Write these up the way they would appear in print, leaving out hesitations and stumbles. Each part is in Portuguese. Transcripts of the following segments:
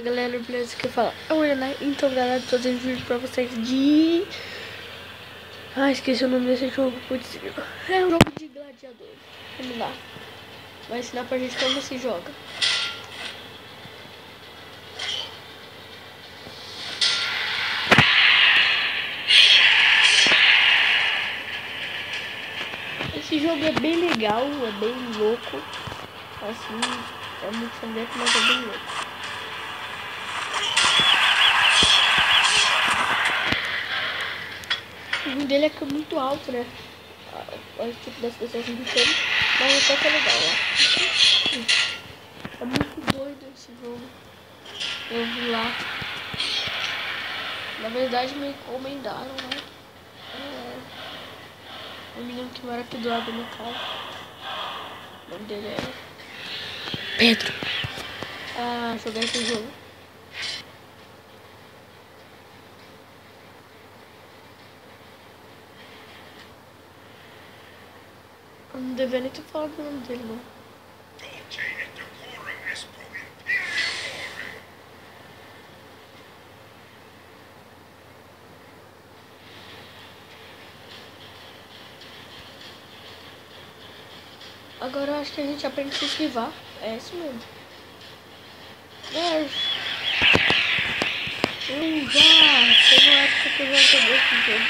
galera, beleza? Que fala oi, né? Então, galera, tô fazendo vídeo pra vocês de... esqueci o nome desse jogo. Putz, é um jogo de gladiador. Vamos lá. Vai ensinar pra gente como se joga. Esse jogo é bem legal, é bem louco. Assim, é muito sangrento, mas é bem louco. O vídeo dele é que é muito alto, né? Olha o tipo das pessoas gritando. Mas até que é legal, ó. É muito doido esse jogo. Eu vi lá. Na verdade me encomendaram, né? O menino que mora aqui do lado da minha casa. O nome dele é Pedro. Jogar esse jogo. Eu não devia nem ter falado o nome dele, não. Agora eu acho que a gente aprende a se esquivar. É isso mesmo. Teve uma época que eu já joguei esse jogo.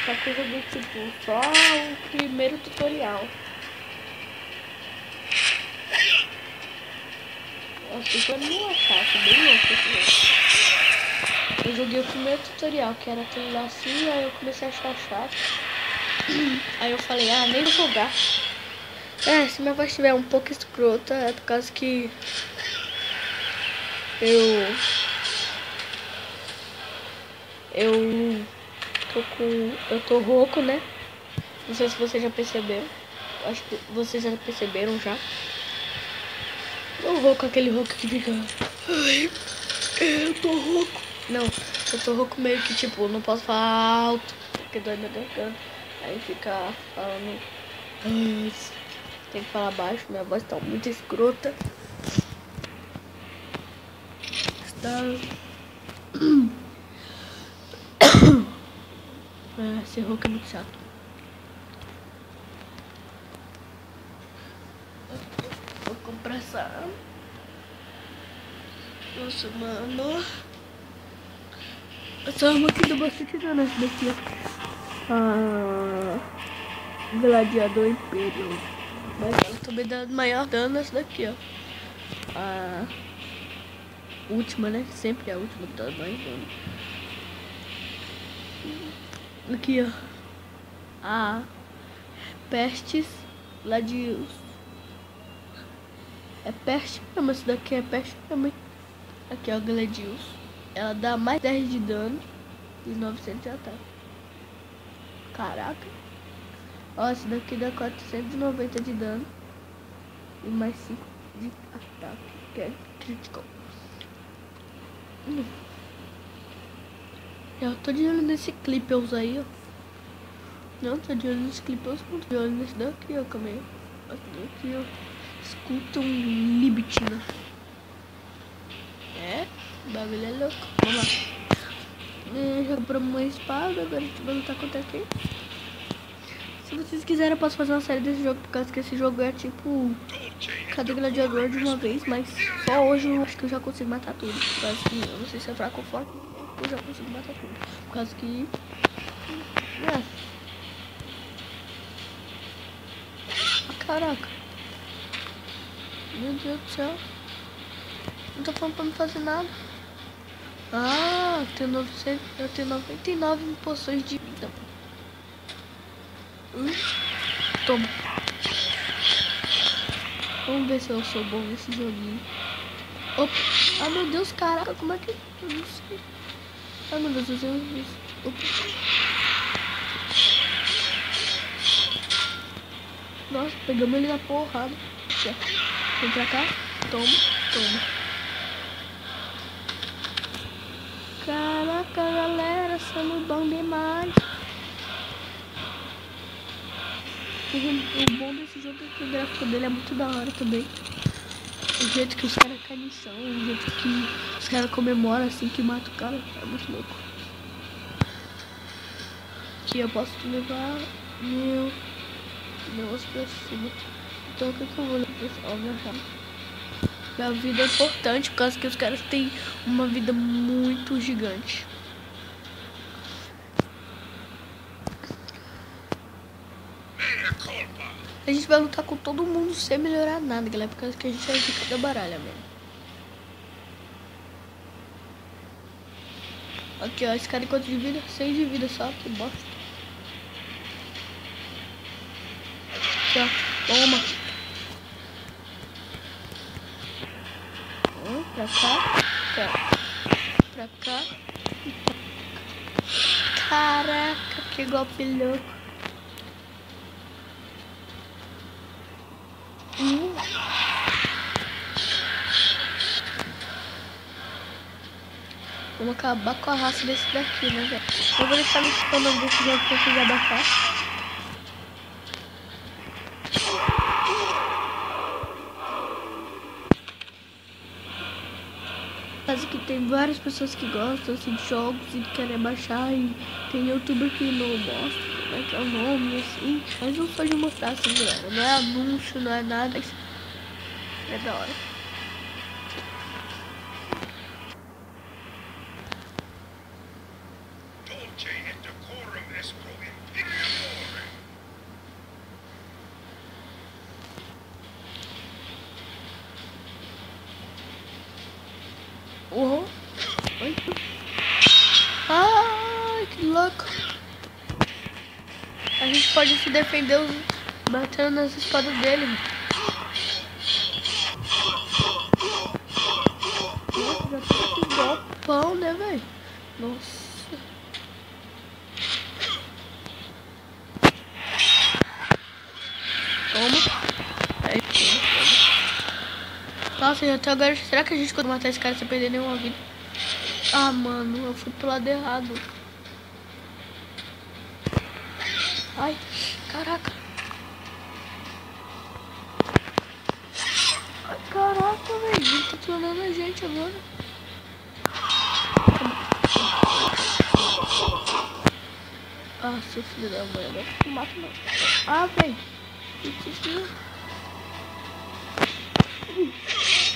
Só que eu joguei tipo só o primeiro tutorial. Nossa, isso é muito chato, bem louco esse jogo. Eu joguei o primeiro tutorial, que era aquele lá assim, aí eu comecei a achar chato. Aí eu falei, nem vou jogar. Se minha voz estiver um pouco escrota, é por causa que eu tô rouco, né? Não sei se vocês já perceberam. Acho que vocês já perceberam já. Eu rouco, aquele rouco que fica... Ai, eu tô rouco. Não, eu tô rouco meio que tipo, não posso falar alto, porque dói meu garganta. Aí fica falando... tem que falar baixo, minha voz tá muito escrota. Ser rouco é muito chato. Vou comprar essa. Nossa, mano. Essa arma aqui dá bastante dano, essa daqui, ó. Gladiador Imperial. Mas ela também dá maior dano essa daqui, ó. A última, né? Sempre a última dá mais dano. Aqui, ó. Pestes Gladius. É peste mesmo, essa daqui é peste mesmo. Aqui, ó, Gladius. Ela dá mais 10 de dano e 900 de ataque. Caraca. Ó, essa daqui dá 490 de dano e mais 5 de ataque, que é critical. Eu tô de olho nesse Clippers aí, ó. Não, tô de olho nesse Clippers, não tô de olho nesse daqui, ó, calma aí. Esse daqui, ó. Escuta um Libitina. O bagulho é louco. Vamos lá. Já compramos uma espada, agora a gente vai lutar contra quem? Se vocês quiserem, eu posso fazer uma série desse jogo, por causa que esse jogo é tipo... cada gladiador de uma vez, mas só hoje eu acho que eu já consigo matar tudo. Por causa que eu não sei se é fraco ou forte, eu já consigo matar tudo. Por causa que... Caraca. Meu Deus do céu. Não tô falando pra não fazer nada. Eu tenho 99 poções de vida. Toma. Vamos ver se eu sou bom nesse joguinho. Opa. Meu Deus, caraca, como é que... eu não sei. Meu Deus, eu sei isso. Nossa, pegamos ele na porrada. Vem pra cá. Toma. Caraca, galera, somos bom demais. O bom desse jogo é que o gráfico dele é muito da hora também. O jeito que os caras carnição, o jeito que os caras comemoram assim que mata o cara, é muito louco. Aqui eu posso levar meu negócio pra cima. Então o que eu vou levar? Ó, minha vida é importante por causa que os caras têm uma vida muito gigante. A gente vai lutar com todo mundo sem melhorar nada, galera, por causa que a gente é rica da baralha mesmo. Aqui, ó, esse cara quanto de vida? 6 de vida só, que bosta. Aqui, ó, toma. Pra cá. Caraca, que golpe louco. Vamos acabar com a raça desse daqui, né, velho? Eu vou deixar no comando desse jogo pra vocês abafar. Caso que tem várias pessoas que gostam assim, de jogos e querem baixar, e tem youtuber que não mostra como é que é o nome, assim. Mas não pode mostrar assim, galera. Não é anúncio, não é nada. É da hora. Uhum. Ai, que louco. A gente pode se defender batendo nas espadas dele. Nossa, já tá igual pão, né, velho? Nossa. Toma. Aí, toma. Nossa, até agora, será que a gente consegue matar esse cara sem perder nenhuma vida? Ah, mano, eu fui pro lado errado. Ai, caraca. Ai, caraca, velho. Ele tá clonando a gente agora. Ah, seu filho da mãe, agora não mata não. Ah, velho.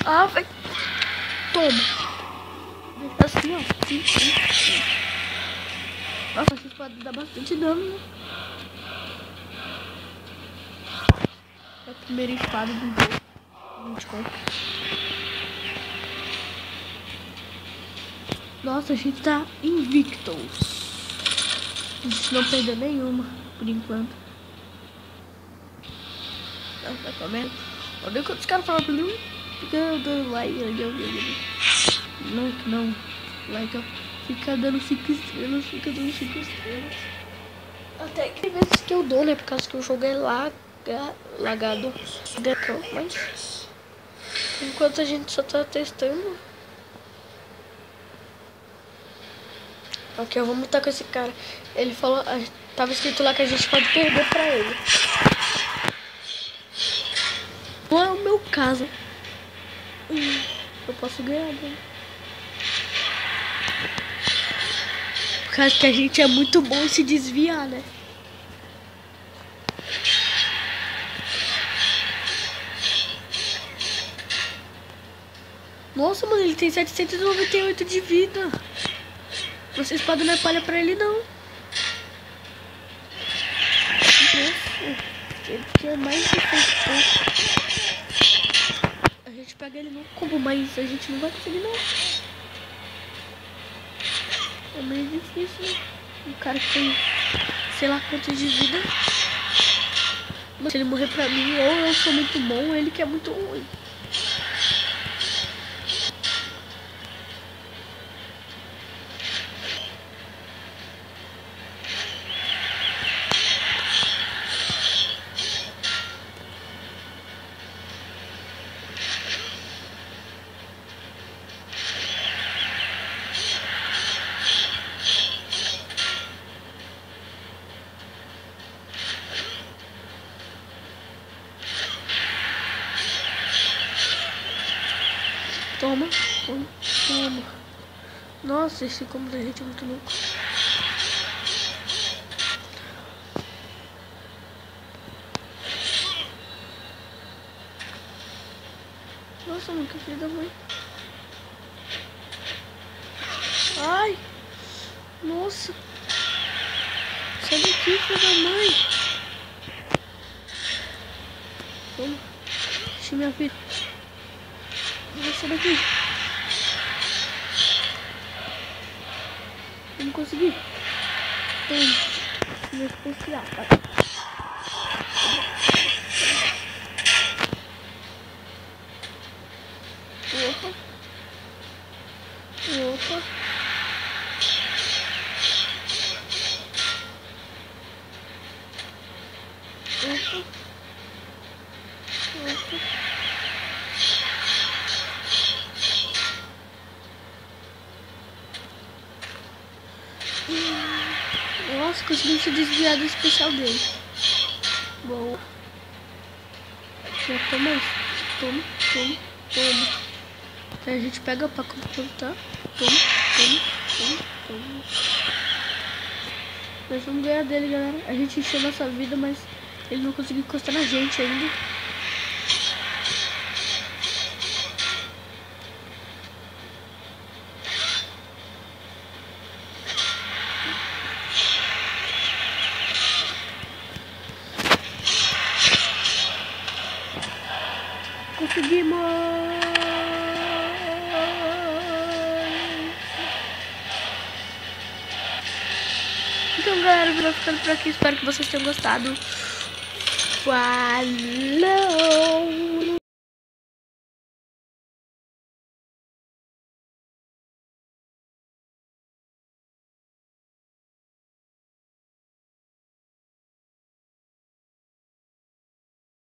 Ah, velho. Toma. Assim, ó. Nossa, essa espada dá bastante dano, né? É a primeira espada do jogo. 20 conto. Nossa, a gente tá invictos. A gente não perdeu nenhuma, por enquanto. Não, tá comendo. Olha quantos caras falam pra mim. Fica dando like, não. Like, ó. Fica dando 5 estrelas, Até que vezes que eu dou, né? Por causa que o jogo é lagado. Mas enquanto a gente só tá testando. Ok, vamos lutar com esse cara. Ele falou, tava escrito lá que a gente pode perder pra ele. Não é o meu caso. Eu posso ganhar, né? Por causa que a gente é muito bom em se desviar, né? Nossa, mano, ele tem 798 de vida. Nossa espada não é palha pra ele, não. Nossa, ele tinha mais de 100. A gente pega ele no combo, mas a gente não vai conseguir, não. É meio difícil, né? Um cara que tem, sei lá quanto de vida. Mas se ele morrer pra mim, ou eu sou muito bom, ou ele que é muito ruim. Toma. Toma. Toma. Nossa, esse combo da gente é muito louco. Nossa, mano, que filho da mãe. Ai. Nossa. Sai daqui, filho da mãe. Toma. Deixa minha vida. Sai daqui. Vamos conseguir. Toma. Meu especial, pai. Opa. Opa. Opa. Opa. Nossa, conseguimos se desviar do especial dele. Boa. Já toma isso. Toma, toma, toma. Aí a gente pega pra completar. Toma, toma, toma, toma. Nós vamos ganhar dele, galera. A gente encheu nossa vida, mas ele não conseguiu encostar na gente ainda. Conseguimos! Então, galera, eu vou ficando por aqui. Espero que vocês tenham gostado. Falou!